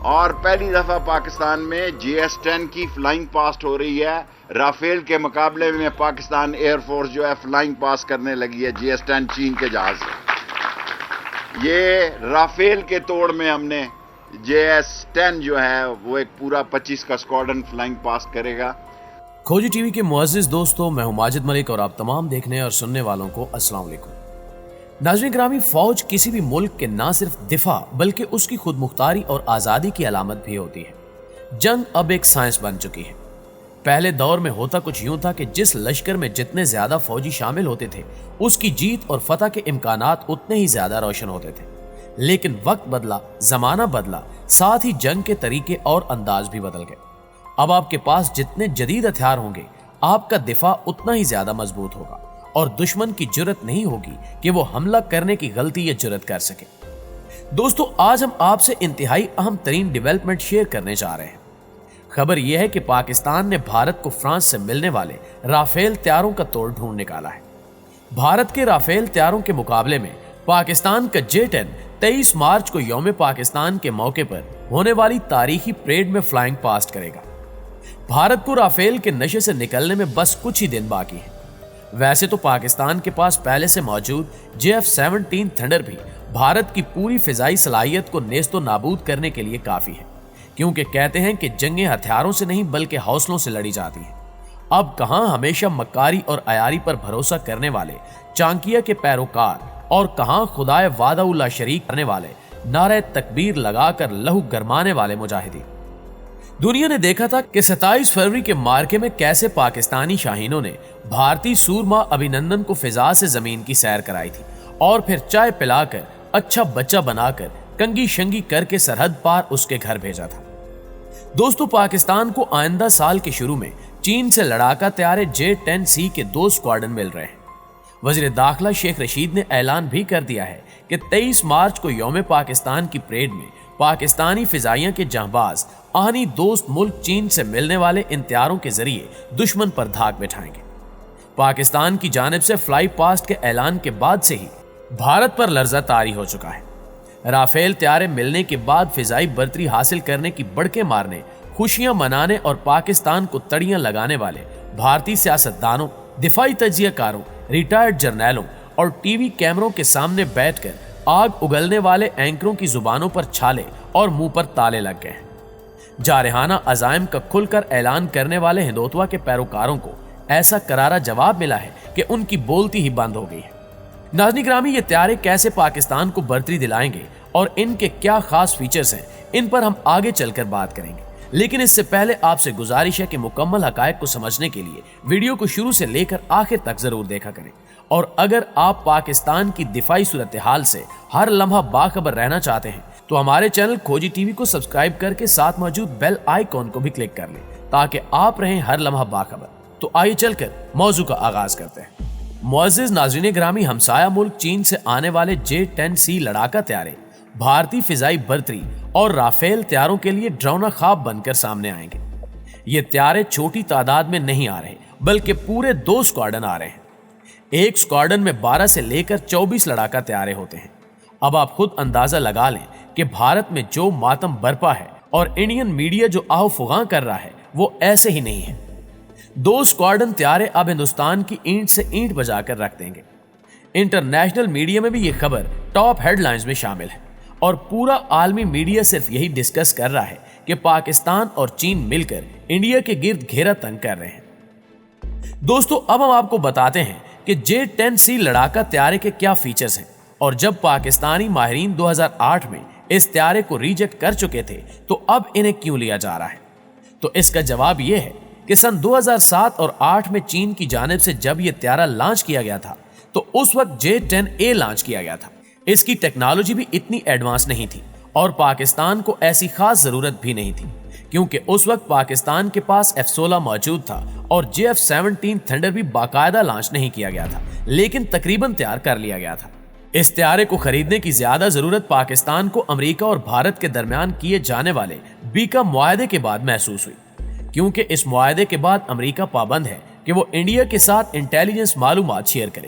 اور پہلی دفعہ پاکستان میں GS-10 کی فلائنگ پاسٹ ہو رہی ہے. رافیل کے مقابلے میں پاکستان ایئر فورس جو ہے فلائنگ پاس کرنے لگی ہے GS-10 چین کے جہاز سے. یہ رافیل کے توڑ میں ہم نے GS-10 جو ہے وہ ایک پورا 25 کا اسکواڈرن فلائنگ پاس کرے گا. کھوجی ٹی وی کے معزز دوستوں، میں ہوں ماجد ملک اور آپ تمام دیکھنے اور سننے والوں کو السلام علیکم. ناظرین گرامی، فوج کسی بھی ملک کے نہ صرف دفاع بلکہ اس کی خود مختاری اور آزادی کی علامت بھی ہوتی ہے. جنگ اب ایک سائنس بن چکی ہے. پہلے دور میں ہوتا کچھ یوں تھا کہ جس لشکر میں جتنے زیادہ فوجی شامل ہوتے تھے اس کی جیت اور فتح کے امکانات اتنے ہی زیادہ روشن ہوتے تھے. لیکن وقت بدلا، زمانہ بدلا، ساتھ ہی جنگ کے طریقے اور انداز بھی بدل گئے. اب آپ کے پاس جتنے جدید ہتھیار ہوں گے آپ کا دفاع اتنا ہی زیادہ مضبوط ہوگا اور دشمن کی جرت نہیں ہوگی کہ وہ حملہ کرنے کی غلطی یا جرت کر سکے. دوستو، آج ہم آپ سے انتہائی اہم ترین ڈیولپمنٹ شیئر کرنے جا رہے ہیں. خبر یہ ہے کہ پاکستان نے بھارت کو فرانس سے ملنے والے رافیل طیاروں کا توڑ ڈھونڈ نکالا ہے. بھارت کے رافیل طیاروں کے مقابلے میں پاکستان کا J-10 23 مارچ کو یوم پاکستان کے موقع پر ہونے والی تاریخی پریڈ میں فلائنگ پاسٹ کرے گا. بھارت کو رافیل کے نشے سے نکلنے میں بس کچھ ہی دن باقی ہیں. ویسے تو پاکستان کے پاس پہلے سے موجود JF-17 تھنڈر بھی بھارت کی پوری فضائی صلاحیت کو نیست و نابود کرنے کے لیے کافی ہے، کیونکہ کہتے ہیں کہ جنگیں ہتھیاروں سے نہیں بلکہ حوصلوں سے لڑی جاتی ہیں. اب کہاں ہمیشہ مکاری اور عیاری پر بھروسہ کرنے والے چانکیہ کے پیروکار اور کہاں خدائے وعدہ اللہ شریک کرنے والے نعرہ تکبیر لگا کر لہو گرمانے والے مجاہدین. دنیا نے دیکھا تھا کہ 27 فروری کے مارکے میں کیسے پاکستانی شاہینوں نے بھارتی سورما ابھینندن کو فضا سے زمین کی سیر کرائی تھی اور پھر چائے پلا کر اچھا بچہ بنا کر کنگی شنگی کر کے سرحد پار اس کے گھر بھیجا تھا. دوستو، پاکستان کو آئندہ سال کے شروع میں چین سے لڑاکا طیارے J-10C کے 2 اسکواڈرن مل رہے ہیں. وزیر داخلہ شیخ رشید نے اعلان بھی کر دیا ہے کہ 23 مارچ کو یوم پاکستان کی پریڈ میں پاکستانی فضائیہ کے جانباز آہنی دوست ملک چین سے ملنے والے ان طیاروں کے ذریعے دشمن پر دھاک بٹھائیں گے. پاکستان کی جانب سے فلائی پاسٹ کے اعلان کے بعد سے ہی بھارت پر لرزہ طاری ہو چکا ہے. رافیل طیارے ملنے کے بعد فضائی برتری حاصل کرنے کی بڑکے مارنے، خوشیاں منانے اور پاکستان کو تڑیاں لگانے والے بھارتی سیاستدانوں، دفاعی تجزیہ کاروں، ریٹائرڈ جرنیلوں اور ٹی وی کیمروں کے سامنے بیٹھ کر آگ اگلنے والے اینکروں کی زبانوں پر چھالے اور منہ پر تالے لگ گئے ہیں. جارحانہ عزائم کا کھل کر اعلان کرنے والے ہندوتوا کے پیروکاروں کو ایسا کرارا جواب ملا ہے کہ ان کی بولتی ہی بند ہو گئی ہے. ناظرین گرامی، یہ طیارے کیسے پاکستان کو برتری دلائیں گے اور ان کے کیا خاص فیچرز ہیں، ان پر ہم آگے چل کر بات کریں گے. لیکن اس سے پہلے آپ سے گزارش ہے کہ مکمل حقائق کو سمجھنے کے لیے ویڈیو کو شروع سے لے کر آخر تک ضرور دیکھا کریں. اور اگر آپ پاکستان کی دفاعی صورتحال سے ہر لمحہ باخبر رہنا چاہتے ہیں تو ہمارے چینل کھوجی ٹی وی کو سبسکرائب کر کے ساتھ موجود بیل آئیکن کو بھی کلک کر لیں تاکہ آپ رہیں ہر لمحہ باخبر. تو آئیے چل کر موضوع کا آغاز کرتے ہیں. معزز ناظرین گرامی، ہمسایہ ملک چین سے آنے والے J-10C لڑاکا طیارے بھارتی فضائی برتری اور رافیل طیاروں کے لیے ڈراؤنا خواب بن کر سامنے آئیں گے. یہ طیارے چھوٹی تعداد میں نہیں آ رہے بلکہ پورے 2 اسکواڈرن آ رہے ہیں. ایک اسکواڈرن میں 12 سے لے کر 24 لڑاکا طیارے ہوتے ہیں. اب آپ خود اندازہ لگا لیں کہ بھارت میں جو ماتم برپا ہے اور انڈین میڈیا جو آہو فغاں کر رہا ہے وہ ایسے ہی نہیں ہے. 2 اسکواڈرن طیارے اب ہندوستان کی اینٹ سے اینٹ بجا کر رکھ دیں گے. انٹرنیشنل میڈیا میں بھی یہ خبر ٹاپ ہیڈ لائنز میں شامل ہے اور پورا عالمی میڈیا صرف یہی ڈسکس کر رہا ہے کہ پاکستان اور چین مل کر انڈیا کے گرد گھیرا تنگ کر رہے ہیں. دوستو، اب ہم آپ کو بتاتے ہیں کہ J-10C لڑاکا طیارے کے کیا فیچرز ہیں اور جب پاکستانی ماہرین 2008 میں اس طیارے کو ریجیکٹ کر چکے تھے تو اب انہیں کیوں لیا جا رہا ہے. تو اس کا جواب یہ ہے کہ سن 2007 اور 8 میں چین کی جانب سے جب یہ طیارہ لانچ کیا گیا تھا تو اس وقت J-10A لانچ کیا گیا تھا. اس کی ٹیکنالوجی بھی اتنی ایڈوانس نہیں تھی اور پاکستان کو ایسی خاص ضرورت بھی نہیں تھی کیونکہ اس وقت پاکستان کے پاس F-16 موجود تھا اور JF-17 تھنڈر بھی باقاعدہ لانچ نہیں کیا گیا تھا لیکن تقریباً تیار کر لیا گیا تھا. اس طیارے کو خریدنے کی زیادہ ضرورت پاکستان کو امریکہ اور بھارت کے درمیان کیے جانے والے بیکا معاہدے کے بعد محسوس ہوئی کیونکہ اس معاہدے کے بعد امریکہ پابند ہے کہ وہ انڈیا کے ساتھ انٹیلیجنس معلومات شیئر کرے.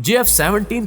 JF-17